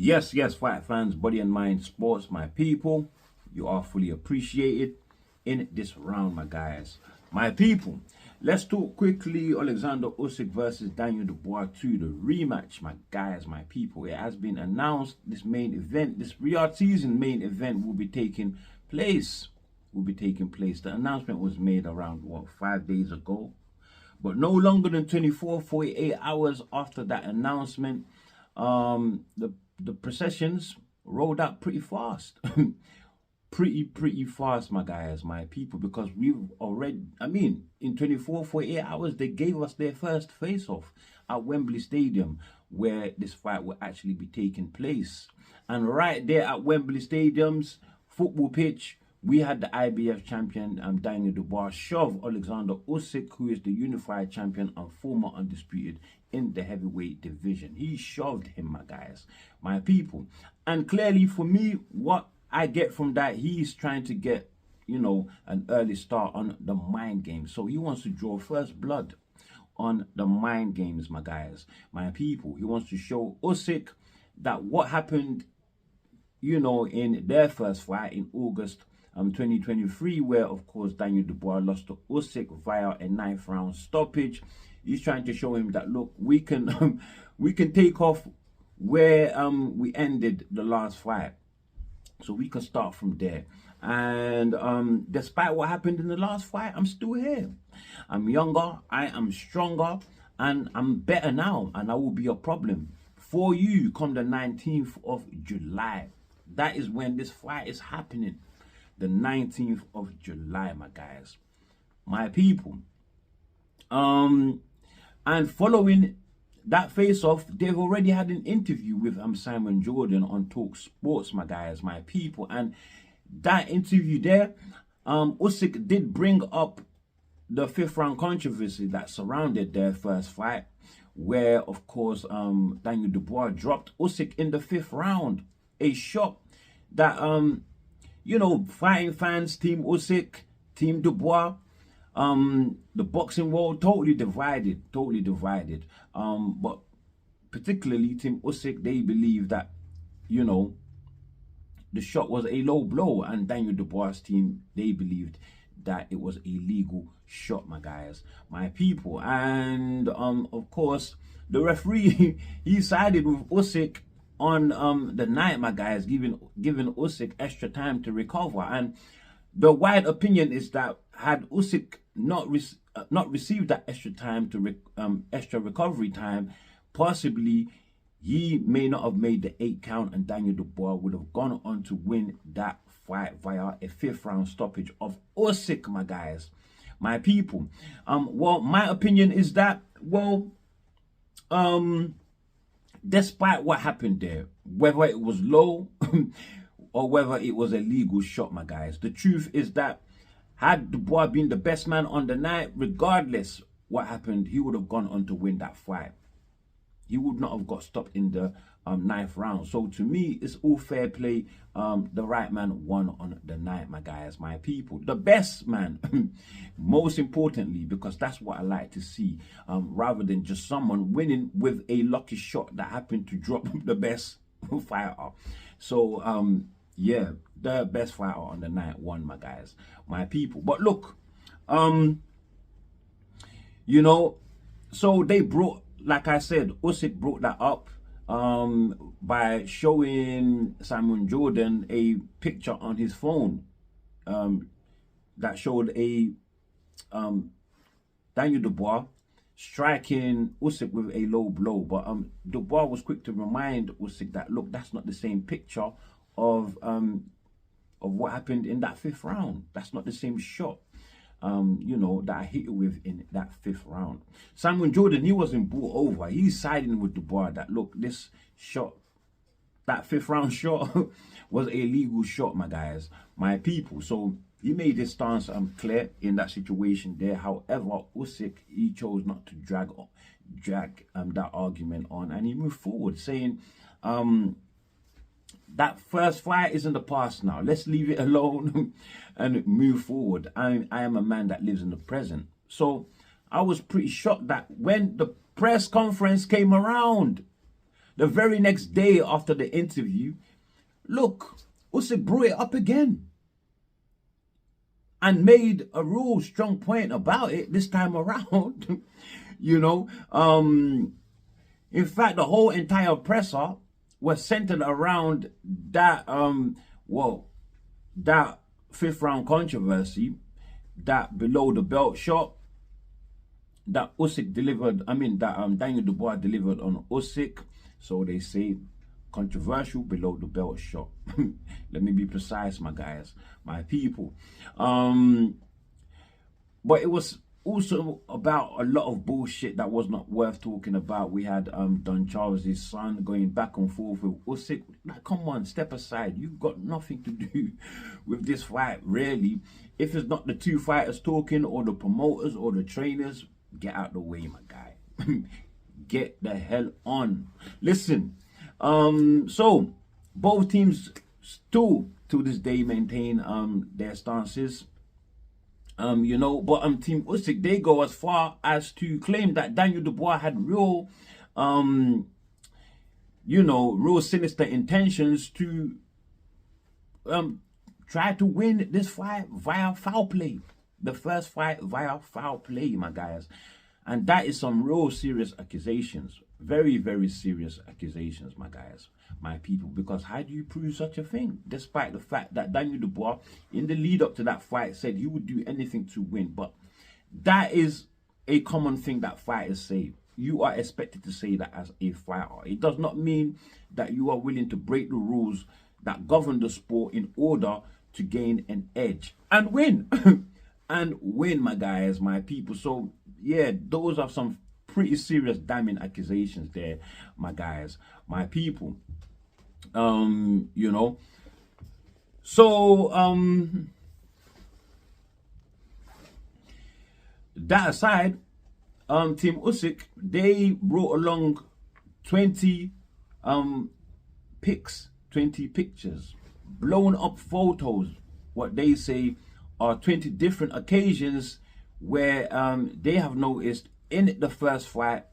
Yes, fight fans, body and mind sports, my people. You are fully appreciated in this round, my guys. My people, let's talk quickly. Alexander Usyk versus Daniel Dubois 2, the rematch, my guys, my people. It has been announced this main event, this Riyadh season main event will be taking place. The announcement was made around, 5 days ago. But no longer than 48 hours after that announcement, the processions rolled out pretty fast. pretty fast, my guys, my people, because we've already, in 48 hours, they gave us their first face-off at Wembley Stadium, where this fight will actually be taking place. And right there at Wembley Stadium's football pitch, we had the IBF champion, Daniel Dubois, shove Alexander Usyk, who is the unified champion and former undisputed in the heavyweight division. He shoved him, my guys, my people. And clearly for me, what I get from that, he's trying to get, an early start on the mind game. So he wants to draw first blood on the mind games, my guys, my people. He wants to show Usyk that what happened, in their first fight in August 2023, where of course Daniel Dubois lost to Usyk via a 9th round stoppage. He's trying to show him that, look, we can we can take off where we ended the last fight, so we can start from there. And despite what happened in the last fight, I'm still here. I'm younger, I am stronger, and I'm better now, and I will be a problem for you come the 19th of July. That is when this fight is happening. The 19th of July, my guys, my people. And following that face-off, they've already had an interview with Simon Jordan on Talk Sports, my guys, my people. And that interview there, Usyk did bring up the 5th round controversy that surrounded their first fight, where, of course, Daniel Dubois dropped Usyk in the 5th round. A shot that, fighting fans, Team Usyk, Team Dubois, the boxing world totally divided. But particularly Team Usyk, they believe that, the shot was a low blow, and Daniel Dubois' team, they believed that it was a legal shot, my guys, my people. And of course, the referee he sided with Usyk on the night, my guys, giving Usyk extra time to recover. And the wide opinion is that had Usyk not received that extra time to extra recovery time, possibly he may not have made the 8 count, and Daniel Dubois would have gone on to win that fight via a 5th round stoppage of Usyk, my guys, my people. Well, my opinion is that, despite what happened there, whether it was low or whether it was a legal shot, my guys, the truth is that had Dubois been the best man on the night, regardless what happened, he would have gone on to win that fight. He would not have got stopped in the 9th round. So to me, it's all fair play. The right man won on the night, my guys, my people. The best man, most importantly, because that's what I like to see, rather than just someone winning with a lucky shot that happened to drop the best fighter. So, yeah, the best fighter on the night won, my guys, my people. But look, so they brought, like I said, Usyk brought that up by showing Simon Jordan a picture on his phone that showed a Daniel Dubois striking Usyk with a low blow. But Dubois was quick to remind Usyk that, look, that's not the same picture of what happened in that 5th round. That's not the same shot, that I hit you with in that 5th round. Simon Jordan, he wasn't bought over. He's siding with Dubois that, look, this shot, that 5th round shot was a legal shot, my guys, my people. So he made his stance clear in that situation there. However, Usyk, he chose not to drag that argument on, and he moved forward, saying that first fight is in the past now. Let's leave it alone and move forward. I am a man that lives in the present. So I was pretty shocked that when the press conference came around, The very next day after the interview, look, Usyk brought it up again and made a real strong point about it this time around. You know, in fact, the whole entire presser was centered around that that 5th round controversy, that below the belt shot that Usyk delivered. I mean that Daniel Dubois delivered on Usyk. So they say controversial below the belt shot. Let me be precise, my guys, my people. But it was also about a lot of bullshit that was not worth talking about. We had Don Charles' son going back and forth with Usyk. Like, come on, step aside. You've got nothing to do with this fight, really. If it's not the two fighters talking, or the promoters or the trainers, get out the way, my guy. Get the hell on. Listen, so both teams still to this day maintain their stances. You know, but Team Usyk, they go as far as to claim that Daniel Dubois had real, you know, real sinister intentions to try to win this fight via foul play. The first fight via foul play, my guys. And that is some real serious accusations. Very, very serious accusations, my guys, my people. Because how do you prove such a thing? Despite the fact that Daniel Dubois, in the lead up to that fight, said he would do anything to win. But that is a common thing that fighters say. You are expected to say that as a fighter. It does not mean that you are willing to break the rules that govern the sport in order to gain an edge and win. And win, my guys, my people. So, yeah, those are some pretty serious damning accusations there, my guys, my people. You know, so that aside, Team Usyk, they brought along 20 pics, 20 pictures, blown up photos, what they say are 20 different occasions where they have noticed in the first fight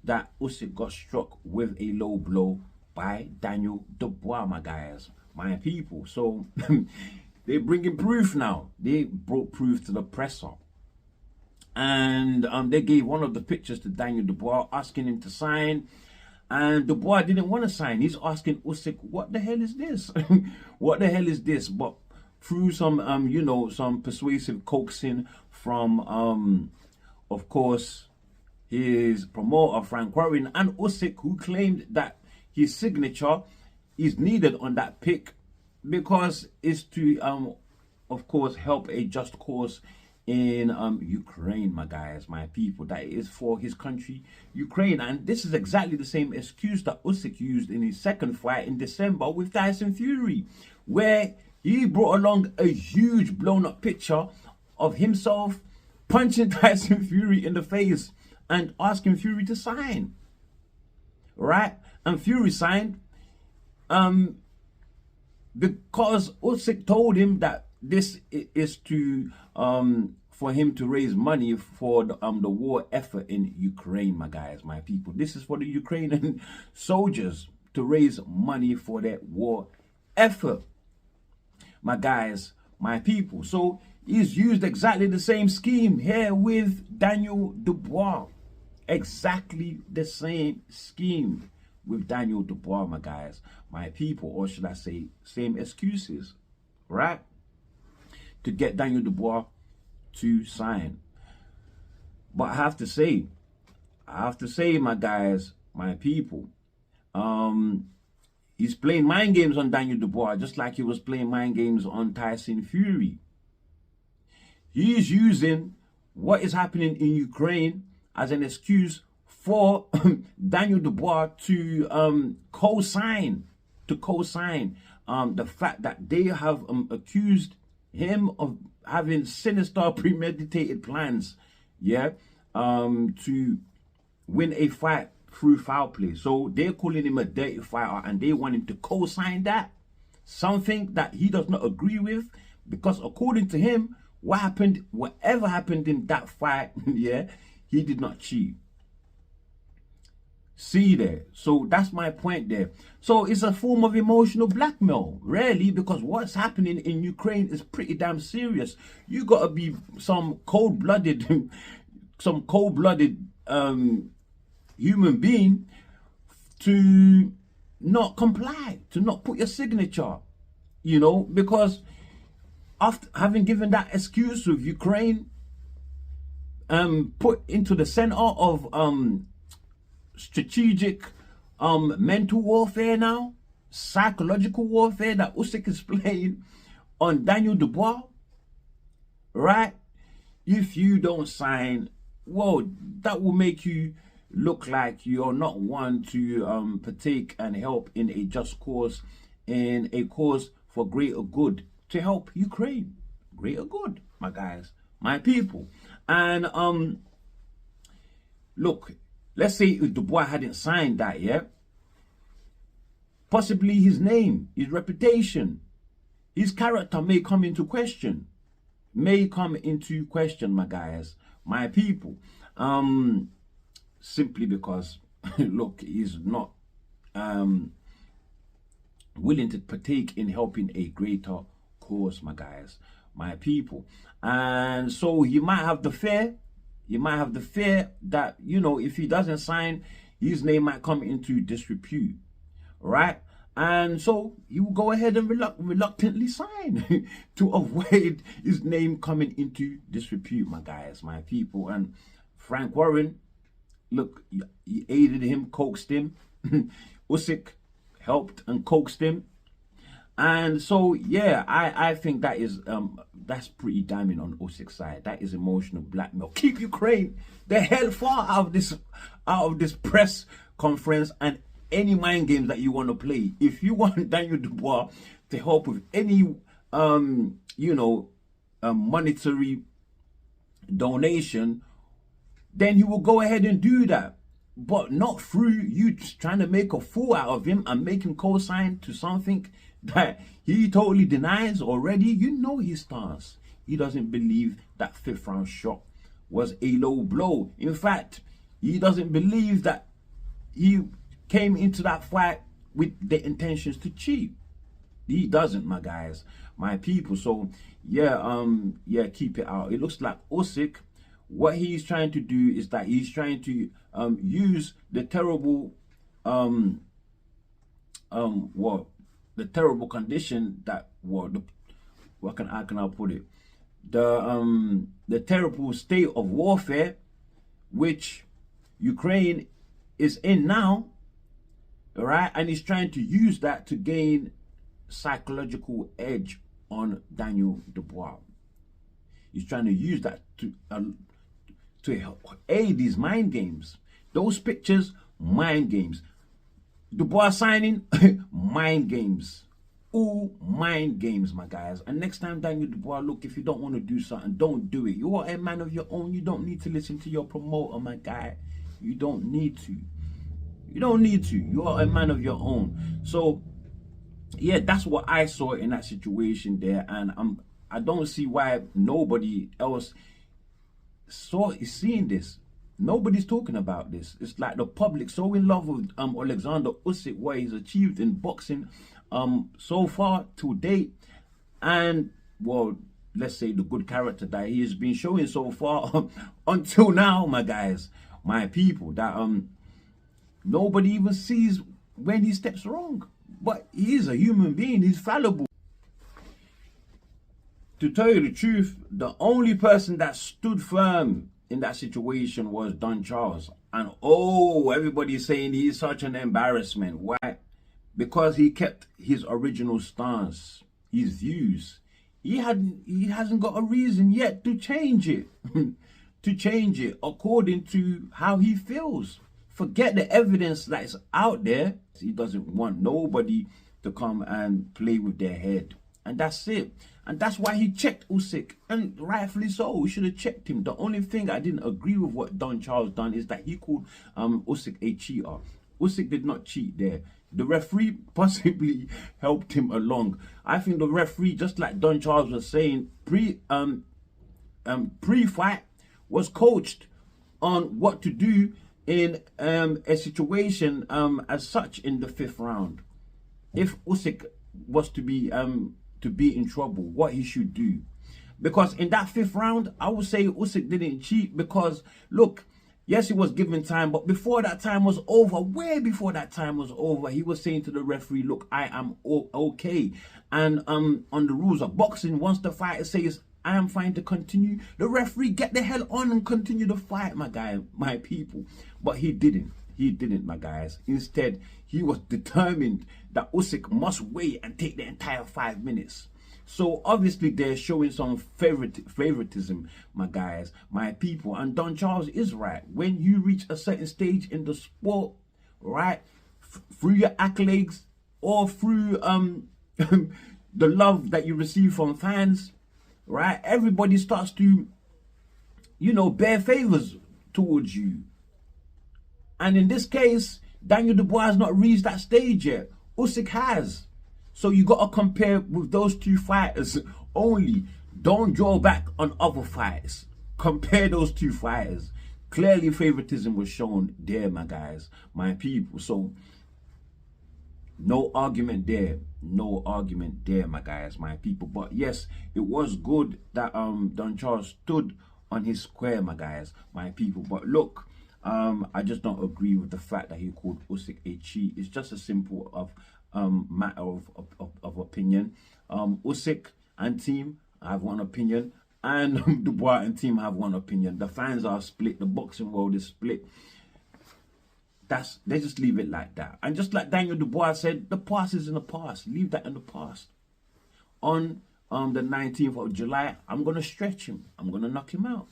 that Usyk got struck with a low blow by Daniel Dubois, my guys, my people. So they're bringing proof now. They brought proof to the presser. And they gave one of the pictures to Daniel Dubois, asking him to sign. And Dubois didn't want to sign. He's asking Usyk, what the hell is this? What the hell is this? But through some, you know, some persuasive coaxing from, of course, his promoter, Frank Warren, and Usyk, who claimed that his signature is needed on that pic because it's to, of course, help a just cause in Ukraine, my guys, my people. That is for his country, Ukraine. And this is exactly the same excuse that Usyk used in his second fight in December with Tyson Fury, where he brought along a huge blown up picture of himself punching Tyson Fury in the face and asking Fury to sign. Right? And Fury signed because Usyk told him that this is to for him to raise money for the war effort in Ukraine, my guys, my people. This is for the Ukrainian soldiers to raise money for their war effort, my guys, my people. So he's used exactly the same scheme here with Daniel Dubois. Exactly the same scheme with Daniel Dubois, my guys, my people, or should I say same excuses, right? To get Daniel Dubois to sign. But I have to say, my guys, my people, he's playing mind games on Daniel Dubois, just like he was playing mind games on Tyson Fury. He's using what is happening in Ukraine as an excuse for Daniel Dubois to co-sign the fact that they have accused him of having sinister premeditated plans, yeah, to win a fight through foul play. So they're calling him a dirty fighter and they want him to co-sign that, something that he does not agree with, because according to him, whatever happened in that fight, yeah, he did not cheat. See there. So that's my point there. So it's a form of emotional blackmail, really, because what's happening in Ukraine is pretty damn serious. You gotta be some cold-blooded, human being to not comply, to not put your signature, you know, because after having given that excuse of Ukraine put into the center of strategic mental warfare now, psychological warfare that Usyk is playing on Daniel Dubois, right? If you don't sign, well, that will make you look like you're not one to partake and help in a just cause, in a cause for greater good, to help Ukraine. Greater good, my guys, my people. And look, let's say if Dubois hadn't signed that, yeah, possibly his name, his reputation, his character may come into question. May come into question, my guys, my people. Simply because, look, he's not willing to partake in helping a greater cause, my guys, my people. And so you might have the fear, that, you know, if he doesn't sign, his name might come into disrepute, right? And so he will go ahead and reluctantly sign to avoid his name coming into disrepute, my guys, my people. And Frank Warren, look, he aided him, coaxed him. Usyk helped and coaxed him. And so, yeah, I think that is that's pretty damning on Usyk's side. That is emotional blackmail. Keep Ukraine the hell far out of this press conference and any mind games that you want to play. If you want Daniel Dubois to help with any you know, monetary donation, then he will go ahead and do that, but not through you trying to make a fool out of him and make him co-sign to something that he totally denies already. You know his stance. He doesn't believe that 5th round shot was a low blow. In fact, he doesn't believe that he came into that fight with the intentions to cheat. He doesn't, my guys, my people. So yeah, yeah, keep it out. It looks like Usyk, what he's trying to do is that he's trying to use the terrible the terrible condition that how can I put it, the terrible state of warfare which Ukraine is in now, all right, and he's trying to use that to gain psychological edge on Daniel Dubois. He's trying to use that to aid these mind games. Those pictures, mind games. Dubois signing, mind games. All mind games, my guys. And next time, Daniel Dubois, look, if you don't want to do something, don't do it. You are a man of your own. You don't need to listen to your promoter, my guy. You don't need to. You don't need to. You are a man of your own. So, yeah, that's what I saw in that situation there. And I don't see why nobody else is seeing this. Nobody's talking about this. It's like the public so in love with Alexander Usyk, what he's achieved in boxing so far to date, and well, let's say the good character that he has been showing so far until now, my guys, my people, that nobody even sees when he steps wrong. But he is a human being. He's fallible. To tell you the truth, the only person that stood firm in that situation was Don Charles. And oh, everybody's saying he's such an embarrassment. Why? Because he kept his original stance, his views. He hasn't got a reason yet to change it. To change it according to how he feels. Forget the evidence that's out there. He doesn't want nobody to come and play with their head. And that's it. And that's why he checked Usyk. And rightfully so. We should have checked him. The only thing I didn't agree with what Don Charles done is that he called Usyk a cheater. Usyk did not cheat there. The referee possibly helped him along. I think the referee, just like Don Charles was saying, pre-fight was coached on what to do in a situation as such in the 5th round. If Usyk was to be in trouble, what he should do. Because in that 5th round, I would say Usyk didn't cheat because, look, yes, he was given time, but before that time was over, way before that time was over, he was saying to the referee, look, I am okay. And on the rules of boxing, once the fighter says, I am fine to continue, the referee get the hell on and continue the fight, my people. But he didn't. He didn't, my guys. Instead, he was determined that Usyk must wait and take the entire 5 minutes. So obviously they're showing some favoritism, my guys, my people. And Don Charles is right. When you reach a certain stage in the sport, right, through your accolades or through the love that you receive from fans, right, everybody starts to, you know, bear favors towards you. And in this case, Daniel Dubois has not reached that stage yet. Usyk has. So you got to compare with those two fighters only. Don't draw back on other fights. Compare those two fighters. Clearly favoritism was shown there, my guys, my people. So no argument there. No argument there, my guys, my people. But yes, it was good that Don Charles stood on his square, my guys, my people. But look, I just don't agree with the fact that he called Usyk a cheat. It's just a simple matter of opinion. Usyk and team have one opinion, and Dubois and team have one opinion. The fans are split. The boxing world is split. They just leave it like that. And just like Daniel Dubois said, the past is in the past. Leave that in the past. On the 19th of July, I'm going to stretch him. I'm going to knock him out.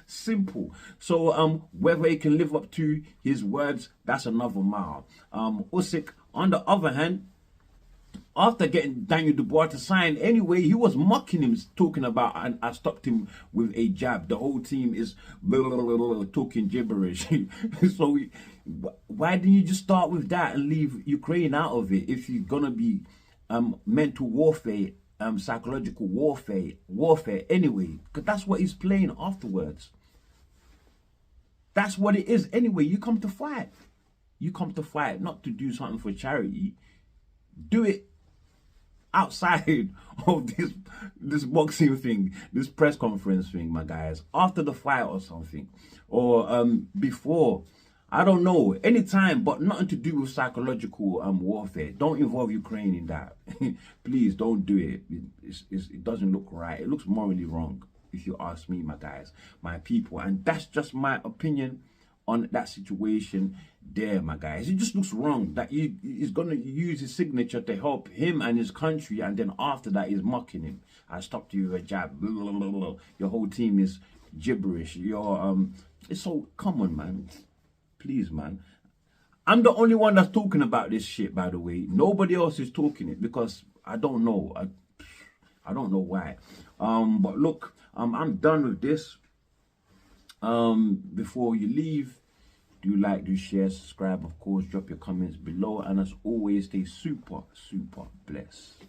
Simple. So whether he can live up to his words, that's another matter. Usyk, on the other hand, after getting Daniel Dubois to sign anyway, he was mocking him, talking about, and I stopped him with a jab. The whole team is talking gibberish. So why didn't you just start with that and leave Ukraine out of it if you're going to be mental warfare, psychological warfare anyway? Because that's what he's playing afterwards. That's what it is anyway. You come to fight. You come to fight, not to do something for charity. Do it outside of this boxing thing, this press conference thing, my guys, after the fight or something, or before, I don't know, anytime, but nothing to do with psychological warfare. Don't involve Ukraine in that. Please don't do it. It doesn't look right. It looks morally wrong, if you ask me, my guys, my people. And that's just my opinion on that situation there, my guys. It just looks wrong that he's going to use his signature to help him and his country, and then after that he's mocking him. I stopped you with a jab. Blah, blah, blah, blah. Your whole team is gibberish. It's so, come on, man. Please, man. I'm the only one that's talking about this shit, by the way. Nobody else is talking it because I don't know. I don't know why. But look, I'm done with this. Before you leave, do like, do share, subscribe, of course, drop your comments below, and as always, stay super blessed.